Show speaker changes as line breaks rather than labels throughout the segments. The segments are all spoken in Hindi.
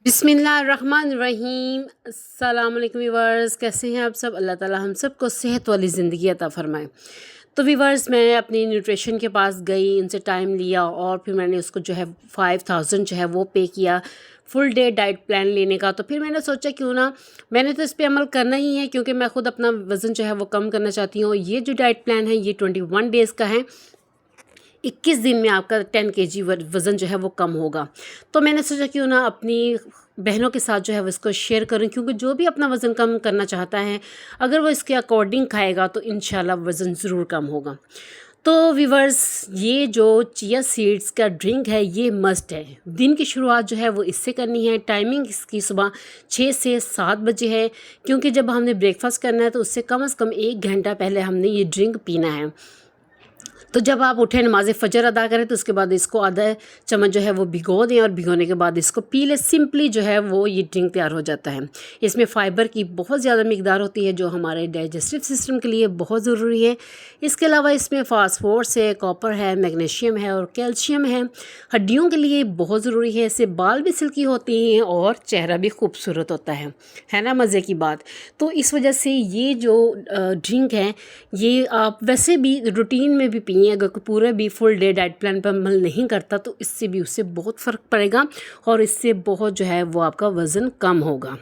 बिस्मिल्लाहिर्रहमानिर्रहीम। अस्सलाम वालेकुम व्यूअर्स, कैसे हैं आप सब। अल्लाह ताला हम सबको सेहत वाली ज़िंदगी अता फ़रमाए। तो व्यूअर्स, मैं अपनी न्यूट्रिशन के पास गई, उनसे टाइम लिया और फिर मैंने उसको जो है 5000 जो है वो पे किया फुल डे डाइट प्लान लेने का। तो फिर मैंने सोचा क्यों ना, मैंने तो इस पे अमल करना ही है क्योंकि मैं ख़ुद अपना वज़न जो है वो कम करना चाहती हूँ। ये जो डाइट प्लान है ये 21 डेज़ का है। 21 दिन में आपका 10 केजी वज़न जो है वो कम होगा। तो मैंने सोचा क्यों ना अपनी बहनों के साथ जो है वो इसको शेयर करूं, क्योंकि जो भी अपना वज़न कम करना चाहता है अगर वो इसके अकॉर्डिंग खाएगा तो इंशाल्लाह वज़न ज़रूर कम होगा। तो व्यूअर्स, ये जो चिया सीड्स का ड्रिंक है ये मस्ट है। दिन की शुरुआत जो है वो इससे करनी है। टाइमिंग इसकी सुबह 6 से 7 बजे है, क्योंकि जब हमने ब्रेकफास्ट करना है तो उससे कम से कम 1 घंटा पहले हमने ये ड्रिंक पीना है। तो जब आप उठें नमाज़ फ़जर अदा करें तो उसके बाद इसको आधा चम्मच जो है वो भिगो दें और भिगोने के बाद इसको पी लें। सिंपली जो है वो ये ड्रिंक तैयार हो जाता है। इसमें फ़ाइबर की बहुत ज़्यादा मिकदार होती है जो हमारे डाइजेस्टिव सिस्टम के लिए बहुत ज़रूरी है। इसके अलावा इसमें फास्फोरस है, कॉपर है, मैग्नीशियम है और कैल्शियम है। हड्डियों के लिए बहुत ज़रूरी है। इससे बाल भी सिल्की होती हैं और चेहरा भी खूबसूरत होता है ना। मज़े की बात। तो इस वजह से ये जो ड्रिंक है ये आप वैसे भी रूटीन में भी पिए। अगर कोई पूरा भी फुल डे डाइट प्लान पर अमल नहीं करता तो इससे भी उससे बहुत फ़र्क पड़ेगा और इससे बहुत जो है वो आपका वज़न कम होगा।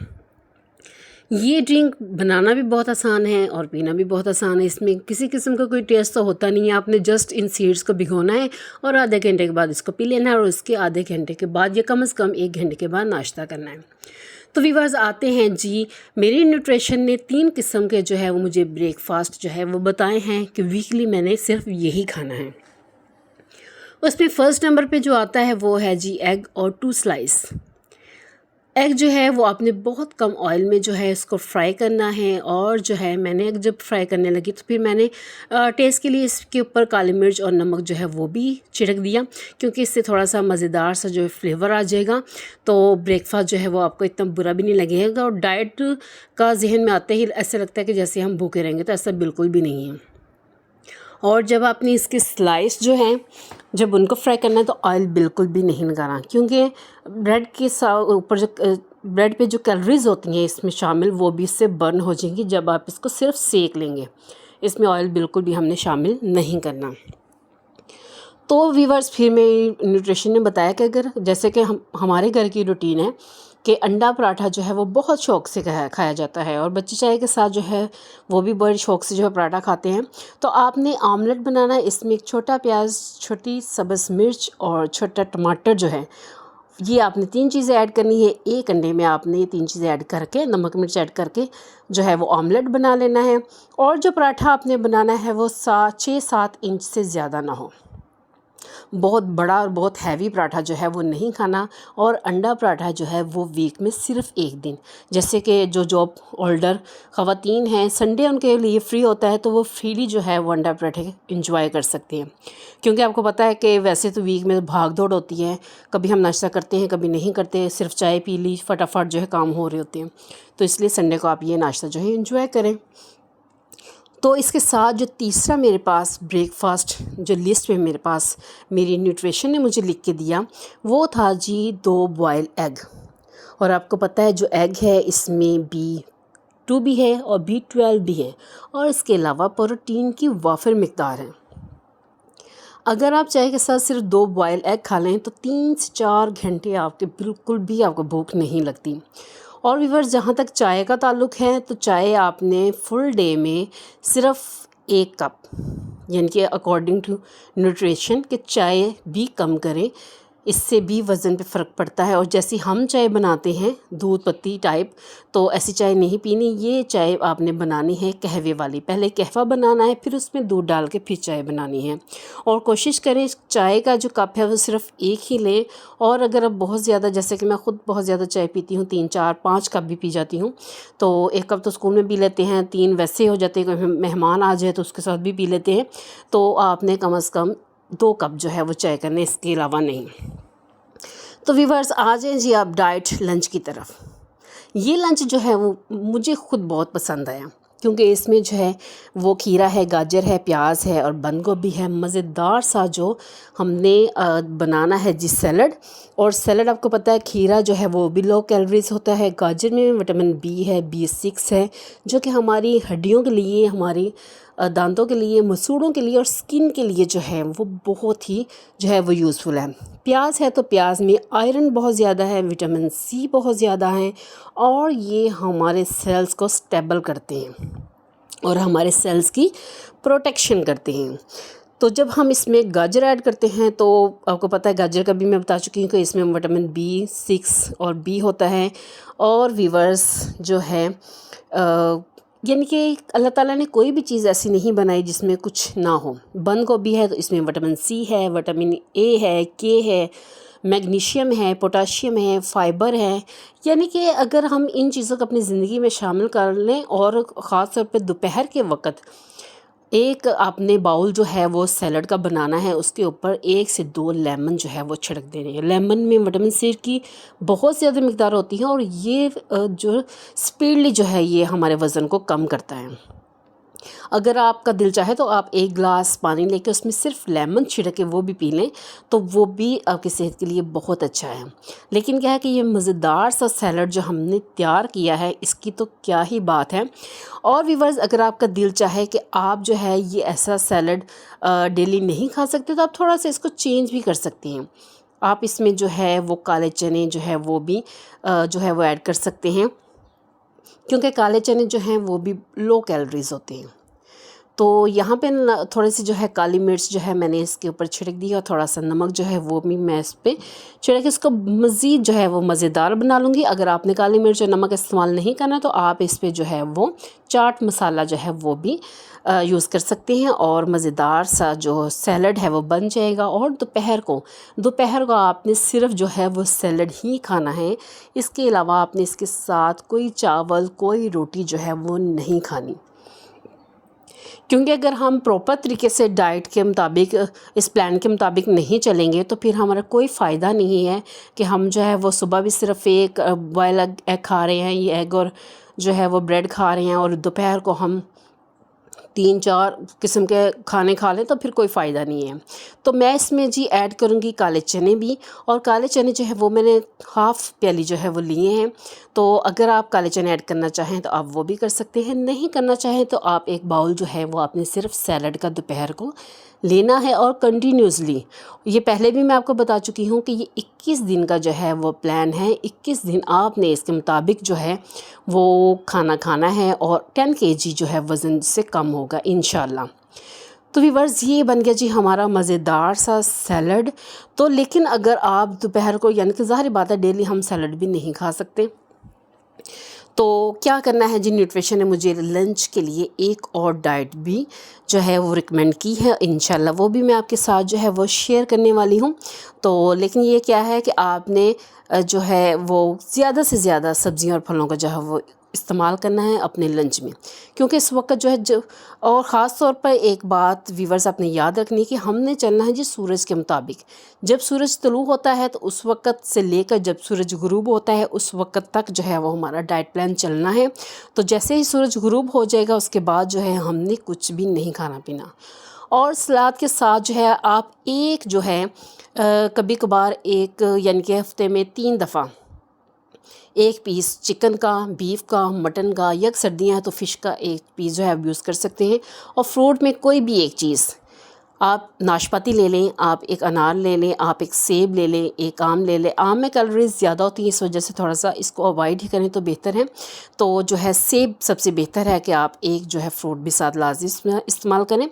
ये ड्रिंक बनाना भी बहुत आसान है और पीना भी बहुत आसान है। इसमें किसी किस्म का कोई टेस्ट तो होता नहीं है। आपने जस्ट इन सीड्स को भिगोना है और आधे घंटे के बाद इसको पी लेना है और उसके आधे घंटे के बाद या कम से कम 1 घंटे के बाद नाश्ता करना है। तो व्यूअर्स, आते हैं जी, मेरी न्यूट्रिशन ने 3 किस्म के जो है वो मुझे ब्रेकफास्ट जो है वो बताए हैं कि वीकली मैंने सिर्फ यही खाना है। उसमें फ़र्स्ट नंबर पे जो आता है वो है जी एग और 2 स्लाइस। एग जो है वो आपने बहुत कम ऑयल में जो है इसको फ्राई करना है। और जो है मैंने जब फ्राई करने लगी तो फिर मैंने टेस्ट के लिए इसके ऊपर काली मिर्च और नमक जो है वो भी छिड़क दिया, क्योंकि इससे थोड़ा सा मज़ेदार सा जो फ्लेवर आ जाएगा। तो ब्रेकफास्ट जो है वो आपको इतना बुरा भी नहीं लगेगा और डाइट का जहन में आते ही ऐसा लगता है कि जैसे हम भूखे रहेंगे, तो ऐसा बिल्कुल भी नहीं है। और जब आपने इसके स्लाइस जो हैं जब उनको फ्राई करना है तो ऑयल बिल्कुल भी नहीं लगाना, क्योंकि ब्रेड के ऊपर जो ब्रेड पे जो कैलोरीज़ होती हैं इसमें शामिल वो भी इससे बर्न हो जाएंगी जब आप इसको सिर्फ सेक लेंगे। इसमें ऑयल बिल्कुल भी हमने शामिल नहीं करना। तो व्यूअर्स, फिर मेरी न्यूट्रिशन ने बताया कि अगर जैसे कि हमारे घर की रूटीन है कि अंडा पराठा जो है वो बहुत शौक़ से खाया जाता है और बच्चे चाय के साथ जो है वो भी बड़े शौक़ से जो है पराठा खाते हैं। तो आपने आमलेट बनाना है। इसमें एक छोटा प्याज, छोटी सब्ज़ मिर्च और छोटा टमाटर जो है ये आपने 3 चीज़ें ऐड करनी है। 1 अंडे में आपने ये 3 चीज़ें ऐड करके नमक मिर्च ऐड करके जो है वो आमलेट बना लेना है। और जो पराठा आपने बनाना है वो 6-7 इंच से ज़्यादा ना हो। बहुत बड़ा और बहुत हैवी पराठा जो है वो नहीं खाना। और अंडा पराठा जो है वो वीक में सिर्फ 1 दिन, जैसे कि जो जॉब होल्डर ख़वातीन हैं संडे उनके लिए फ्री होता है तो वो फ्रीली जो है वो अंडा पराठे इंजॉय कर सकते हैं। क्योंकि आपको पता है कि वैसे तो वीक में भाग दौड़ होती है, कभी हम नाश्ता करते हैं कभी नहीं करते, सिर्फ चाय पी ली, फटाफट जो है काम हो रहे होते हैं। तो इसलिए संडे को आप ये नाश्ता जो है इंजॉय करें। तो इसके साथ जो तीसरा मेरे पास ब्रेकफास्ट जो लिस्ट में मेरे पास मेरी न्यूट्रिशन ने मुझे लिख के दिया वो था जी 2 बॉयल एग। और आपको पता है जो एग है इसमें B2 भी है और B12 भी है और इसके अलावा प्रोटीन की वाफिर मिकदार है। अगर आप चाय के साथ सिर्फ 2 बॉयल एग खा लें तो 3 से 4 घंटे आपके बिल्कुल भी आपको भूख नहीं लगती। और व्यूअर्स, जहाँ तक चाय का ताल्लुक़ है तो चाय आपने फुल डे में सिर्फ 1 कप, यानी कि अकॉर्डिंग टू न्यूट्रिशन कि चाय भी कम करें, इससे भी वज़न पे फ़र्क पड़ता है। और जैसी हम चाय बनाते हैं दूध पत्ती टाइप, तो ऐसी चाय नहीं पीनी। ये चाय आपने बनानी है कहवे वाली। पहले कहवा बनाना है फिर उसमें दूध डाल के फिर चाय बनानी है। और कोशिश करें चाय का जो कप है वो सिर्फ 1 ही लें। और अगर आप बहुत ज़्यादा, जैसे कि मैं ख़ुद बहुत ज़्यादा चाय पीती हूँ, 3 4 5 कप भी पी जाती हूँ, तो 1 कप तो स्कूल में पी लेते हैं, 3 वैसे हो जाते हैं, कोई मेहमान आ जाए तो उसके साथ भी पी लेते हैं। तो आपने कम से कम 2 कप जो है वो चाय करने, इसके अलावा नहीं। तो व्यूअर्स, आ जाएं जी आप डाइट लंच की तरफ। ये लंच जो है वो मुझे ख़ुद बहुत पसंद आया, क्योंकि इसमें जो है वो खीरा है, गाजर है, प्याज है और बंद गोभी है। मज़ेदार सा जो हमने बनाना है जी सैलड। और सैलड आपको पता है खीरा जो है वो भी लो कैलोरीज होता है, गाजर में विटामिन बी है, B6 है, जो कि हमारी हड्डियों के लिए, हमारी दांतों के लिए, मसूड़ों के लिए और स्किन के लिए जो है वो बहुत ही जो है वो यूज़फुल है। प्याज है तो प्याज में आयरन बहुत ज़्यादा है, विटामिन C बहुत ज़्यादा है और ये हमारे सेल्स को स्टेबल करते हैं और हमारे सेल्स की प्रोटेक्शन करते हैं। तो जब हम इसमें गाजर ऐड करते हैं तो आपको पता है गाजर का भी मैं बता चुकी हूँ कि इसमें विटामिन B6 और B होता है। और वीवर्स जो है यानी कि अल्लाह ताला ने कोई भी चीज़ ऐसी नहीं बनाई जिसमें कुछ ना हो। बंद गोभी है तो इसमें विटामिन C है, विटामिन A है, K है, मैग्नीशियम है, पोटाशियम है, फाइबर है। यानी कि अगर हम इन चीज़ों को अपनी ज़िंदगी में शामिल कर लें और ख़ास तौर पे दोपहर के वक़्त एक आपने बाउल जो है वो सैलड का बनाना है, उसके ऊपर 1 से 2 लेमन जो है वो छिड़क देने हैं। लेमन में विटामिन C की बहुत ज़्यादा मिक़दार होती है और ये जो स्पीडली जो है ये हमारे वज़न को कम करता है। अगर आपका दिल चाहे तो आप 1 गिलास पानी लेके उसमें सिर्फ लेमन छिड़क के वो भी पी लें तो वो भी आपकी सेहत के लिए बहुत अच्छा है। लेकिन क्या है कि ये मज़ेदार सा सैलड जो हमने तैयार किया है इसकी तो क्या ही बात है। और व्यूअर्स अगर आपका दिल चाहे कि आप जो है ये ऐसा सैलड डेली नहीं खा सकते तो आप थोड़ा सा इसको चेंज भी कर सकती हैं। आप इसमें जो है वो काले चने जो है वो भी जो है वो ऐड कर सकते हैं, क्योंकि काले चने जो हैं वो भी लो कैलोरीज़ होते हैं। तो यहाँ पे थोड़ी सी जो है काली मिर्च जो है मैंने इसके ऊपर छिड़क दी और थोड़ा सा नमक जो है वो भी मैं इस पर छिड़क के इसको मज़ीद जो है वो मज़ेदार बना लूँगी। अगर आपने काली मिर्च और नमक इस्तेमाल नहीं करना तो आप इस पर जो है वो चाट मसाला जो है वो भी यूज़ कर सकते हैं और मज़ेदार सा जो सैलड है वो बन जाएगा। और दोपहर को आपने सिर्फ जो है वो सैलड ही खाना है, इसके अलावा आपने इसके साथ कोई चावल, कोई रोटी जो है वो नहीं खानी। क्योंकि अगर हम प्रॉपर तरीके से डाइट के मुताबिक, इस प्लान के मुताबिक नहीं चलेंगे तो फिर हमारा कोई फ़ायदा नहीं है कि हम जो है वो सुबह भी सिर्फ एक बॉयल एग खा रहे हैं, ये एग और जो है वो ब्रेड खा रहे हैं और दोपहर को हम 3-4 किस्म के खाने खा लें तो फिर कोई फ़ायदा नहीं है। तो मैं इसमें जी ऐड करूँगी काले चने भी, और काले चने जो है वो मैंने हाफ़ प्याली जो है वो लिए हैं। तो अगर आप काले चने ऐड करना चाहें तो आप वो भी कर सकते हैं, नहीं करना चाहें तो आप एक बाउल जो है वो आपने सिर्फ सैलड का दोपहर को लेना है और कंटिन्यूसली। ये पहले भी मैं आपको बता चुकी हूँ कि ये 21 दिन का जो है वो प्लान है। 21 दिन आपने इसके मुताबिक जो है वो खाना खाना है और 10 kg जो है वज़न से कम होगा इंशाल्लाह। तो व्यूअर्स ये बन गया जी हमारा मज़ेदार सा सैलड। तो लेकिन अगर आप दोपहर को, यानी कि ज़ाहिर बात है डेली हम सैलड भी नहीं खा सकते, तो क्या करना है जी, न्यूट्रिशन ने मुझे लंच के लिए एक और डाइट भी जो है वो रिकमेंड की है। इंशाल्लाह वो भी मैं आपके साथ जो है वो शेयर करने वाली हूँ। तो लेकिन ये क्या है कि आपने जो है वो ज़्यादा से ज़्यादा सब्जियां और फलों का जो है वो इस्तेमाल करना है अपने लंच में, क्योंकि इस वक्त जो है और ख़ास तौर पर एक बात व्यूअर्स आपने याद रखनी है कि हमने चलना है जी सूरज के मुताबिक। जब सूरज तुलू होता है तो उस वक़्त से लेकर जब सूरज गुरूब होता है उस वक़्त तक जो है वो हमारा डाइट प्लान चलना है। तो जैसे ही सूरज गुरूब हो जाएगा उसके बाद जो है हमने कुछ भी नहीं खाना पीना। और सलाद के साथ जो है आप एक जो है कभी कभार एक, यानी कि हफ्ते में 3 दफ़ा एक पीस चिकन का, बीफ का, मटन का, या सर्दियाँ हैं तो फ़िश का एक पीस जो है यूज़ कर सकते हैं। और फ्रूट में कोई भी एक चीज़, आप नाशपाती ले लें, आप एक अनार ले लें, आप एक सेब ले लें, एक आम ले लें। आम में कैलोरीज़ ज़्यादा होती हैं, इस वजह से थोड़ा सा इसको अवॉइड ही करें तो बेहतर है। तो जो है सेब सबसे बेहतर है कि आप एक जो है फ्रूट भी साथ लाज़मी इस्तेमाल करें।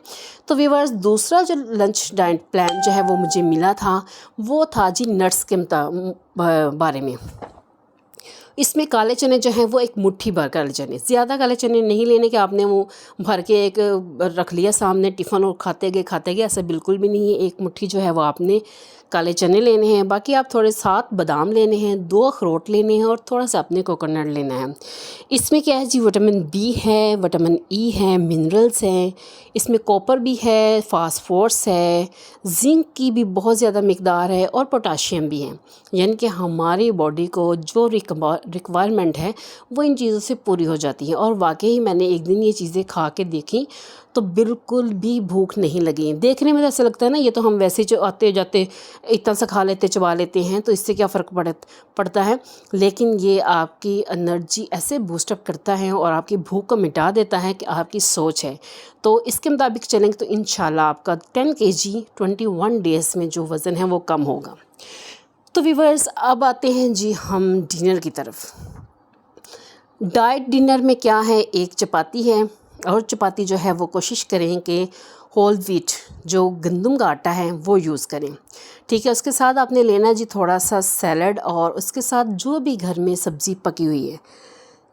तो व्यूअर्स दूसरा जो लंच डाइट प्लान जो है वो मुझे मिला था वो था जी नट्स के बारे में। इसमें काले चने जो हैं वो एक मुट्ठी भर काले चने, ज़्यादा काले चने नहीं लेने के आपने वो भर के एक रख लिया सामने टिफ़िन और खाते गए, ऐसा बिल्कुल भी नहीं है। एक मुट्ठी जो है वो आपने काले चने लेने हैं, बाकी आप थोड़े 7 बादाम लेने हैं, 2 अखरोट लेने हैं और थोड़ा सा अपने कोकोनट लेना है। इसमें क्या है जी, विटामिन बी है, विटामिन ई है, मिनरल्स हैं, इसमें कॉपर भी है, फास्फोरस है, जिंक की भी बहुत ज़्यादा मिकदार है और पोटाशियम भी है। यानी कि हमारी बॉडी को जो रिक्वायरमेंट है वो इन चीज़ों से पूरी हो जाती है। और वाकई मैंने एक दिन ये चीज़ें खा के देखी तो बिल्कुल भी भूख नहीं लगी। देखने में तो ऐसा लगता है ना, ये तो हम वैसे ही आते जाते इतना सा खा लेते, चबा लेते हैं, तो इससे क्या फ़र्क पड़ता है। लेकिन ये आपकी एनर्जी ऐसे बूस्टअप करता है और आपकी भूख को मिटा देता है कि आपकी सोच है। तो इसके मुताबिक चलेंगे तो इंशाल्लाह आपका 10 केजी 21 डेज़ में जो वज़न है वो कम होगा। तो व्यूअर्स, अब आते हैं जी हम डिनर की तरफ। डाइट डिनर में क्या है, एक चपाती है, और चपाती जो है वो कोशिश करें कि होल व्हीट जो गंदम का आटा है वो यूज़ करें, ठीक है। उसके साथ आपने लेना जी थोड़ा सा सैलड, और उसके साथ जो भी घर में सब्ज़ी पकी हुई है,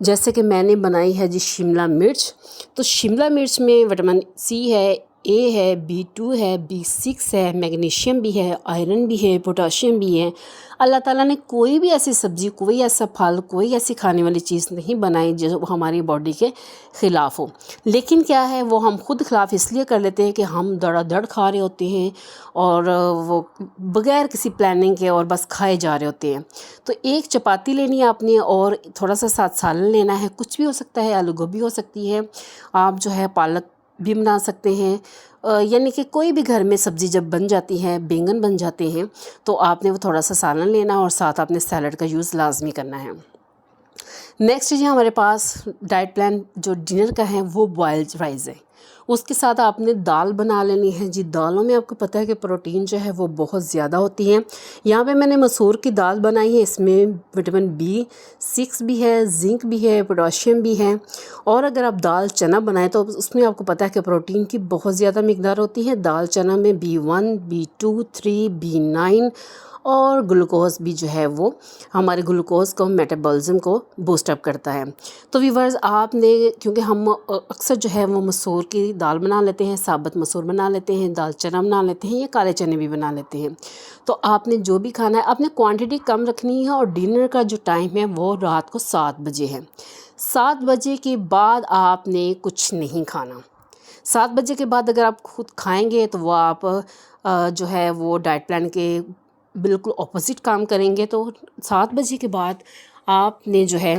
जैसे कि मैंने बनाई है जी शिमला मिर्च। तो शिमला मिर्च में विटामिन सी है, ए है, B2 है, B6 है, मैग्नीशियम भी है, आयरन भी है, पोटाशियम भी है। अल्लाह ताला ने कोई भी ऐसी सब्ज़ी, कोई ऐसा फल, कोई ऐसी खाने वाली चीज़ नहीं बनाई जो हमारी बॉडी के ख़िलाफ़ हो। लेकिन क्या है, वो हम खुद ख़िलाफ़ इसलिए कर लेते हैं कि हम धड़ाधड़ खा रहे होते हैं और वो बग़ैर किसी प्लानिंग के और बस खाए जा रहे होते हैं। तो एक चपाती लेनी है आपने और थोड़ा सा साथ सालन लेना है, कुछ भी हो सकता है, आलू गोभी हो सकती है, आप जो है पालक भी बना सकते हैं। यानी कि कोई भी घर में सब्ज़ी जब बन जाती है, बैंगन बन जाते हैं, तो आपने वो थोड़ा सा सालन लेना और साथ आपने सैलड का यूज़ लाजमी करना है। नेक्स्ट जी हमारे पास डाइट प्लान जो डिनर का है वो बॉयल्ड राइस है। उसके साथ आपने दाल बना लेनी है जी। दालों में आपको पता है कि प्रोटीन जो है वो बहुत ज़्यादा होती है। यहाँ पे मैंने मसूर की दाल बनाई है, इसमें विटामिन B6 भी है, जिंक भी है, पोटाशियम भी है। और अगर आप दाल चना बनाएं तो उसमें आपको पता है कि प्रोटीन की बहुत ज़्यादा मिकदार होती है। दाल चना में B1, B2, 3, B9 और ग्लूकोज भी जो है वो हमारे ग्लूकोज को, मेटाबॉलिज्म को बूस्टअप करता है। तो व्यूअर्स, आपने, क्योंकि हम अक्सर जो है वो मसूर की दाल बना लेते हैं, साबुत मसूर बना लेते हैं, दाल चना बना लेते हैं या काले चने भी बना लेते हैं। तो आपने जो भी खाना है आपने क्वांटिटी कम रखनी है। और डिनर का जो टाइम है वो रात को 7 बजे है। 7 बजे के बाद आपने कुछ नहीं खाना। 7 बजे के बाद अगर आप खुद खाएंगे तो वो आप जो है वो डाइट प्लान के बिल्कुल ऑपोजिट काम करेंगे। तो 7 बजे के बाद आपने जो है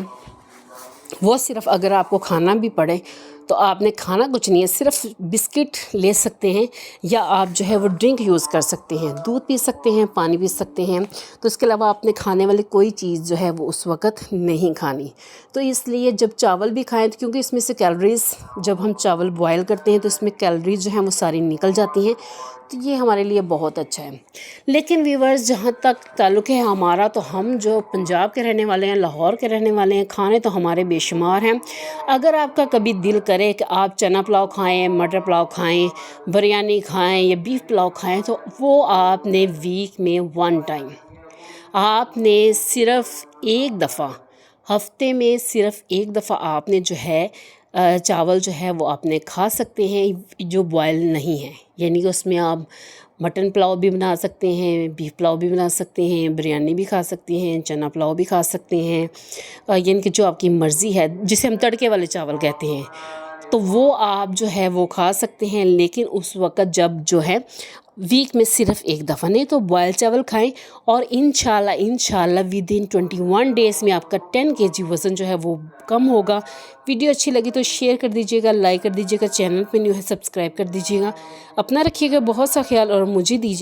वो सिर्फ, अगर आपको खाना भी पड़े तो आपने खाना कुछ नहीं है, सिर्फ बिस्किट ले सकते हैं या आप जो है वो ड्रिंक यूज़ कर सकते हैं, दूध पी सकते हैं, पानी पी सकते हैं। तो इसके अलावा आपने खाने वाली कोई चीज़ जो है वो उस वक़्त नहीं खानी। तो इसलिए जब चावल भी खाएं तो, क्योंकि इसमें से कैलोरीज़, जब हम चावल बॉयल करते हैं तो इसमें कैलोरीज़ जो हैं वो सारी निकल जाती हैं, तो ये हमारे लिए बहुत अच्छा है। लेकिन व्यूअर्स, जहाँ तक ताल्लुक़ है हमारा, तो हम जो पंजाब के रहने वाले हैं, लाहौर के रहने वाले हैं, खाने तो हमारे बेशुमार हैं। अगर आपका कभी दिल करे कि आप चना पुलाव खाएं, मटर पुलाव खाएं, बिरयानी खाएं या बीफ पुलाव खाएं, तो वो आपने वीक में 1 टाइम, आपने सिर्फ़ एक दफ़ा, हफ्ते में सिर्फ़ एक दफ़ा आपने जो है चावल जो है वो आपने खा सकते हैं जो बॉयल नहीं है। यानी कि उसमें आप मटन पुलाव भी बना सकते हैं, बीफ पुलाव भी बना सकते हैं, बिरयानी भी खा सकते हैं, चना पुलाव भी खा सकते हैं, यानी कि जो आपकी मर्ज़ी है, जिसे हम तड़के वाले चावल कहते हैं, तो वो आप जो है वो खा सकते हैं। लेकिन उस वक़्त जब जो है वीक में सिर्फ एक दफ़ा, नहीं तो बॉयल चावल खाएं और इंशाल्लाह विद इन 21 डेज़ में आपका 10 केजी वज़न जो है वो कम होगा। वीडियो अच्छी लगी तो शेयर कर दीजिएगा, लाइक कर दीजिएगा, चैनल पे न्यू है सब्सक्राइब कर दीजिएगा। अपना रखिएगा बहुत सा ख्याल और मुझे दीजिए।